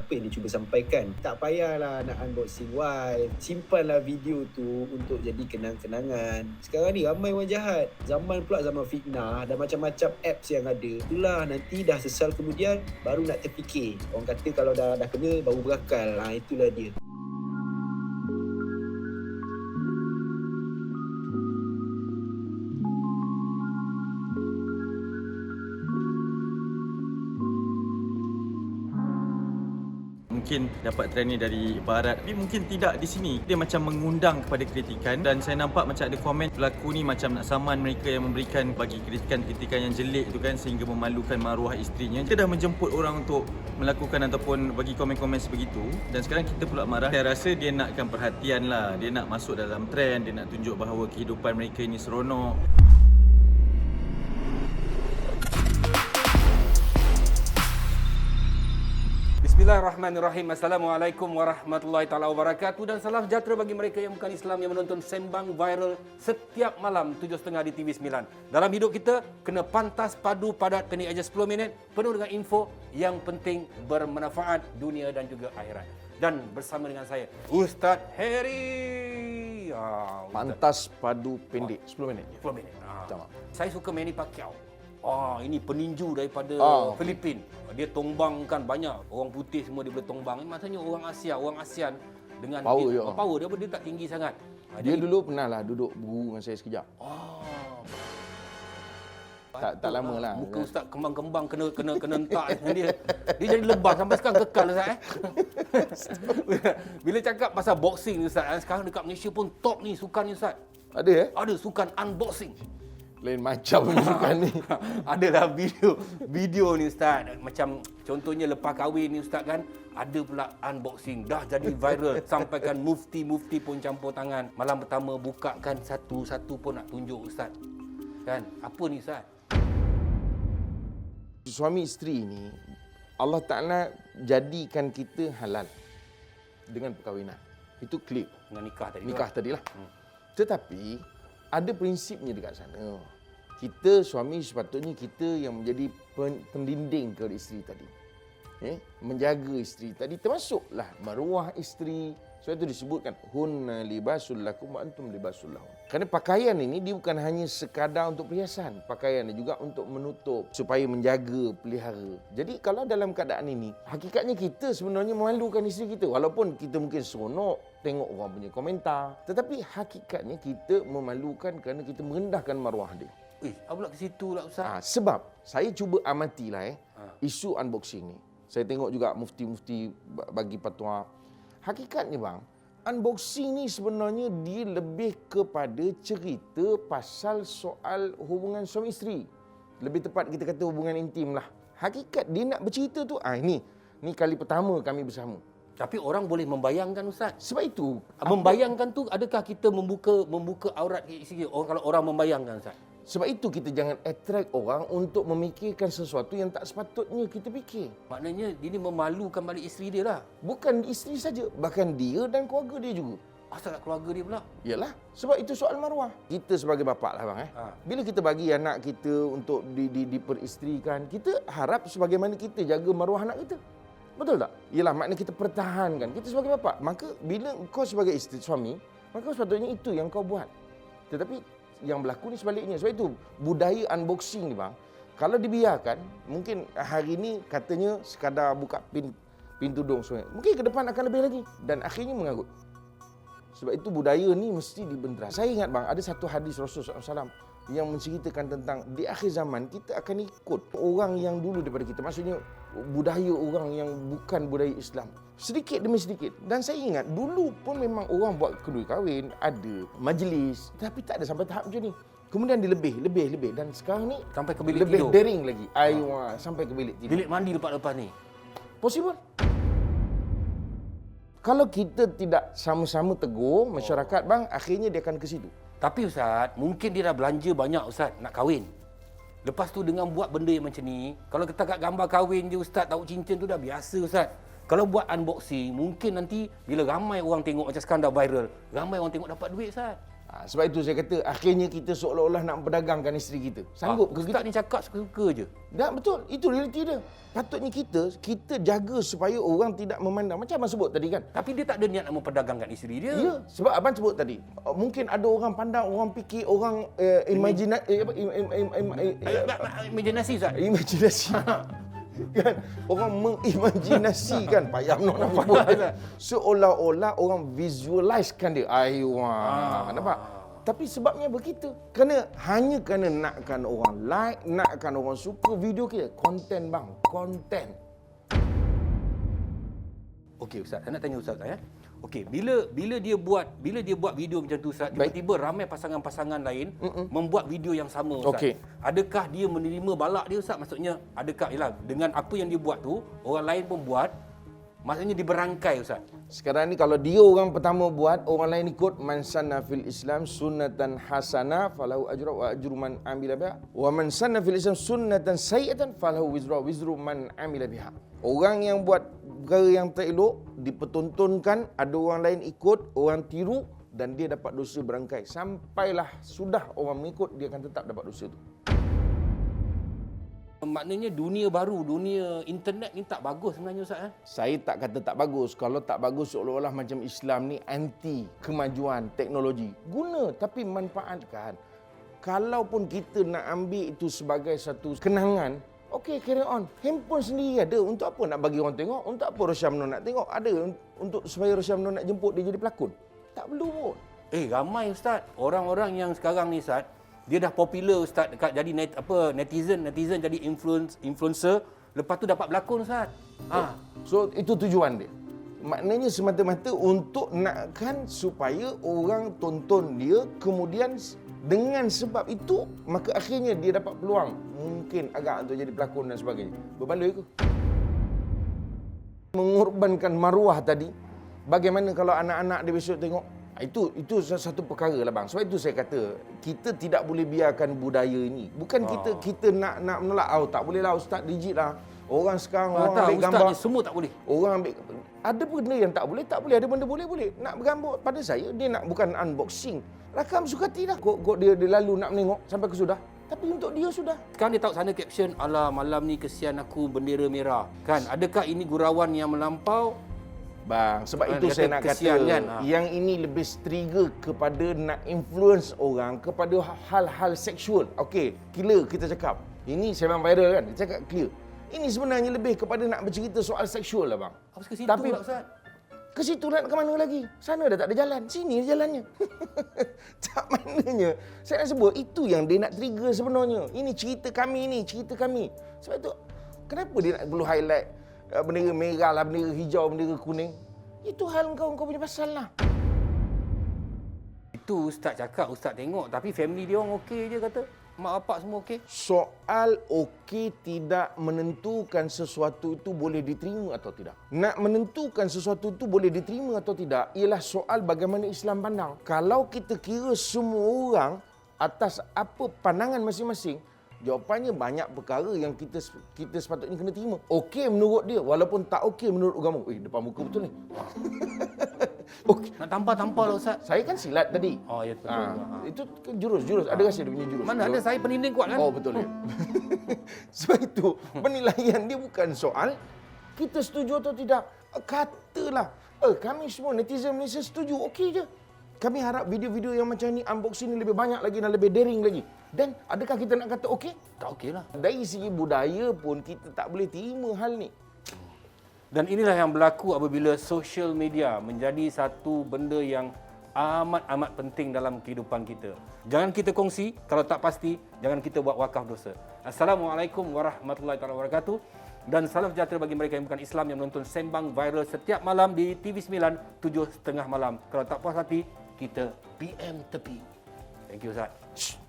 Apa yang dia cuba sampaikan. Tak payahlah nak unboxing wife. Simpanlah video tu untuk jadi kenang-kenangan. Sekarang ni ramai orang jahat. Zaman pula zaman fitnah dan macam-macam apps yang ada. Itulah nanti dah sesal kemudian baru nak terfikir. Orang kata kalau dah kena baru berakal. Itulah dia. Mungkin dapat trend ni dari barat, tapi mungkin tidak di sini. Dia macam mengundang kepada kritikan dan saya nampak macam ada komen pelaku ni macam nak saman mereka yang memberikan bagi kritikan yang jelek tu kan, sehingga memalukan maruah isterinya. Dia dah menjemput orang untuk melakukan ataupun bagi komen-komen sebegitu, dan sekarang kita pula marah. Saya rasa dia nakkan perhatian lah, dia nak masuk dalam trend, dia nak tunjuk bahawa kehidupan mereka ini seronok. Bismillahirrahmanirrahim. Assalamualaikum warahmatullahi taala wabarakatuh dan salam sejahtera bagi mereka yang bukan Islam yang menonton sembang viral setiap malam 7.30 di TV9. Dalam hidup kita kena pantas, padu, padat, kena aja 10 minit penuh dengan info yang penting, bermanfaat dunia dan juga akhirat. Dan bersama dengan saya Ustaz Harry. Pantas, padu, pendek 10 minit. 10 minit. Saya suka Manny Pacquiao. Ini peninju daripada Filipin. Dia tombangkan banyak. Orang putih semua dia boleh tombang. Maksudnya orang Asia, orang ASEAN dengan power power dia tak tinggi sangat. Dia dulu pernah lah duduk berguru dengan saya sekejap. Tak lama lah. Muka Ustaz kembang-kembang kena entak dia. Dia jadi lebah sampai sekarang kekal Ustaz. Bila cakap pasal boxing ni Ustaz, sekarang dekat Malaysia pun top ni sukan ni Ustaz. Ada Ada sukan unboxing. Lain macam sukan ni. Adalah video ni Ustaz. Macam contohnya lepas kahwin ni Ustaz kan, ada pula unboxing. Dah jadi viral. Sampaikan mufti-mufti pun campur tangan. Malam pertama buka kan satu-satu pun nak tunjuk Ustaz. Kan? Apa ni Ustaz? Suami isteri ni Allah Ta'ala jadikan kita halal dengan perkahwinan. Itu clear. Dengan nikah tadilah. Tetapi ada prinsipnya dekat sana. Kita suami sepatutnya kita yang menjadi pendinding kepada isteri tadi. Menjaga isteri tadi, termasuklah maruah isteri. Sebab itu disebutkan hunna libasul lakum wa antum libasul lahum. Kerana pakaian ini dia bukan hanya sekadar untuk perhiasan. Pakaian ini juga untuk menutup, supaya menjaga, pelihara. Jadi kalau dalam keadaan ini, hakikatnya kita sebenarnya memalukan isteri kita. Walaupun kita mungkin seronok tengok orang punya komentar, tetapi hakikatnya kita memalukan kerana kita merendahkan maruah dia. Pula ke situ lah Ustaz. Sebab saya cuba amatilah isu unboxing ni. Saya tengok juga mufti-mufti bagi fatwa. Hakikatnya bang, unboxing ni sebenarnya dia lebih kepada cerita pasal soal hubungan suami isteri. Lebih tepat kita kata hubungan intim lah. Hakikat dia nak bercerita tu, ni kali pertama kami bersama. Tapi orang boleh membayangkan Ustaz. Sebab itu, membayangkan tu, adakah kita membuka aurat isteri kalau orang membayangkan Ustaz? Sebab itu kita jangan attract orang untuk memikirkan sesuatu yang tak sepatutnya kita fikir. Maknanya ini memalukan balik isteri dia lah. Bukan isteri saja, bahkan dia dan keluarga dia juga. Asal keluarga dia pula? Yalah, sebab itu soal maruah. Kita sebagai bapa lah bang, bila kita bagi anak kita untuk diperistrikan, kita harap sebagaimana kita jaga maruah anak kita. Betul tak? Yalah, maknanya kita pertahankan. Kita sebagai bapa, maka bila kau sebagai isteri, suami, maka sepatutnya itu yang kau buat. Tetapi yang berlaku ni sebaliknya. Sebab itu budaya unboxing ni bang, kalau dibiarkan, mungkin hari ni katanya sekadar buka pintu dong sungai. Mungkin ke depan akan lebih lagi dan akhirnya mengarut. Sebab itu budaya ni mesti dibentera. Saya ingat bang, ada satu hadis Rasulullah SAW yang menceritakan tentang di akhir zaman kita akan ikut orang yang dulu daripada kita. Maksudnya budaya orang yang bukan budaya Islam. Sedikit demi sedikit. Dan saya ingat dulu pun memang orang buat kedua kahwin, ada majlis, tapi tak ada sampai tahap macam ni. Kemudian dia lebih dan sekarang ni sampai ke bilik lebih tidur. daring lagi. Sampai ke bilik tidur. Bilik mandi lepas-lepas ni. Possible. Kalau kita tidak sama-sama tegur masyarakat bang, akhirnya dia akan ke situ. Tapi Ustaz, mungkin dia dah belanja banyak Ustaz nak kahwin. Lepas tu dengan buat benda yang macam ni, kalau kita kat gambar kahwin je Ustaz, tahu cincin tu dah biasa Ustaz. Kalau buat unboxing, mungkin nanti bila ramai orang tengok macam sekarang dah viral, ramai orang tengok dapat duit Ustaz. Sebab itu saya kata akhirnya kita seolah-olah nak memperdagangkan isteri kita. Sanggup ke Ustaz kita? ni cakap suka-suka je. Tak, betul. Itu realiti dia. Patutnya kita jaga supaya orang tidak memandang. Macam abang sebut tadi kan. Tapi dia tak ada niat nak memperdagangkan isteri dia. Ya, sebab abang sebut tadi. Mungkin ada orang pandang, orang fikir, orang Imaginasi Ustaz. imajinasi. Kan? Orang mengimajinasikan payah nak sebut dia. Seolah-olah orang visualizekan dia. Nampak? Tapi sebabnya begitu. Hanya kerana nakkan orang like, nakkan orang suka video kita. Konten bang, konten. Okey Ustaz, saya nak tanya Ustaz Okey, bila dia buat video macam tu Ustaz, tiba-tiba ramai pasangan-pasangan lain membuat video yang sama Ustaz. Okey. Adakah dia menerima balak dia Ustaz? Maksudnya adakah dengan apa yang dia buat tu, orang lain pun buat, maksudnya diberangkai Ustaz. Sekarang ni kalau dia orang pertama buat, orang lain ikut, man sanna fil Islam sunnatan hasana falahu ajru wa ajru man amila biha wa man sanna fil Islam sunnatan sayyi'atan falahu wizru man amila biha. Orang yang buat perkara yang tak elok dipertontonkan, ada orang lain ikut, orang tiru dan dia dapat dosa berangkai. Sampailah sudah orang mengikut, dia akan tetap dapat dosa tu. Maknanya dunia baru, dunia internet ni tak bagus sebenarnya Ustaz. Saya tak kata tak bagus. Kalau tak bagus seolah-olah macam Islam ni anti kemajuan teknologi. Guna tapi manfaatkan. Kalaupun kita nak ambil itu sebagai satu kenangan, okey, carry on. Handphone sendiri ada. Untuk apa nak bagi orang tengok? Untuk apa Rosyamno nak tengok? Ada untuk supaya Rosyamno nak jemput dia jadi pelakon? Tak perlu pun. Ramai Ustaz. Orang-orang yang sekarang ni Ustaz, dia dah popular Ustaz dekat jadi netizen jadi influencer, lepas tu dapat berlakon Ustaz. So itu tujuan dia. Maknanya semata-mata untuk nakkan supaya orang tonton dia, kemudian dengan sebab itu maka akhirnya dia dapat peluang mungkin agak untuk jadi pelakon dan sebagainya. Berbaloi ke? Mengorbankan maruah tadi. Bagaimana kalau anak-anak dia besok tengok? Itu satu perkara lah bang. Sebab itu saya kata kita tidak boleh biarkan budaya ini. Bukan kita nak menolak. Tak boleh lah Ustaz, rigid lah. Orang sekarang orang ambil Ustaz gambar. ni semua tak boleh. Orang ambil, ada benda yang tak boleh. Ada benda boleh. Nak bergambar pada saya, dia nak bukan unboxing. Rakam sukati dah. Kok dia lalu nak menengok sampai ke sudah. Tapi untuk dia sudah. Sekarang dia tahu sana caption, alah malam ni kesian aku bendera merah. Kan, adakah ini gurauan yang melampau? Bang, sebab itu saya nak kata yang ini lebih trigger kepada nak influence orang kepada hal-hal seksual. Okey, clear kita cakap. Ini Sembang Viral kan, dia cakap clear. Ini sebenarnya lebih kepada nak bercerita soal seksual lah bang. Apa ke situ Tapi lah Ustaz? ke situ nak ke mana lagi? Sana dah tak ada jalan, sini jalannya. Tak maknanya. Saya nak sebut itu yang dia nak trigger sebenarnya. Ini cerita kami ni, cerita kami. Sebab itu kenapa dia nak perlu highlight bendera merah lah, bendera hijau, bendera kuning. Itu hal kau punya pasal lah. Itu Ustaz cakap, Ustaz tengok. Tapi family dia orang okey je kata. Mak bapak semua okey. Soal okey tidak menentukan sesuatu itu boleh diterima atau tidak. Nak menentukan sesuatu itu boleh diterima atau tidak ialah soal bagaimana Islam pandang. Kalau kita kira semua orang atas apa pandangan masing-masing, jawapannya banyak perkara yang kita sepatutnya kena terima. Okey menurut dia walaupun tak okey menurut agama. Depan muka betul ni. Okay. Nak tampar lah Ustaz. Saya kan silat tadi. Oh ya betul. Itu kan jurus. Ada rasa dia punya jurus. Mana ada saya peninding kuat kan? Oh betul ya. Sebab itu penilaian dia bukan soal kita setuju atau tidak. Katalah kami semua netizen Malaysia setuju, okey je. Kami harap video-video yang macam ni, unboxing ni lebih banyak lagi dan lebih daring lagi. Dan adakah kita nak kata okey? Tak okey lah. Dari segi budaya pun kita tak boleh terima hal ni. Dan inilah yang berlaku apabila social media menjadi satu benda yang amat-amat penting dalam kehidupan kita. Jangan kita kongsi, kalau tak pasti, jangan kita buat wakaf dosa. Assalamualaikum warahmatullahi wabarakatuh. Dan salam sejahtera bagi mereka yang bukan Islam yang menonton Sembang Viral setiap malam di TV9, 7.30 malam. Kalau tak puas hati, kita PM tepi. Thank you Ustaz.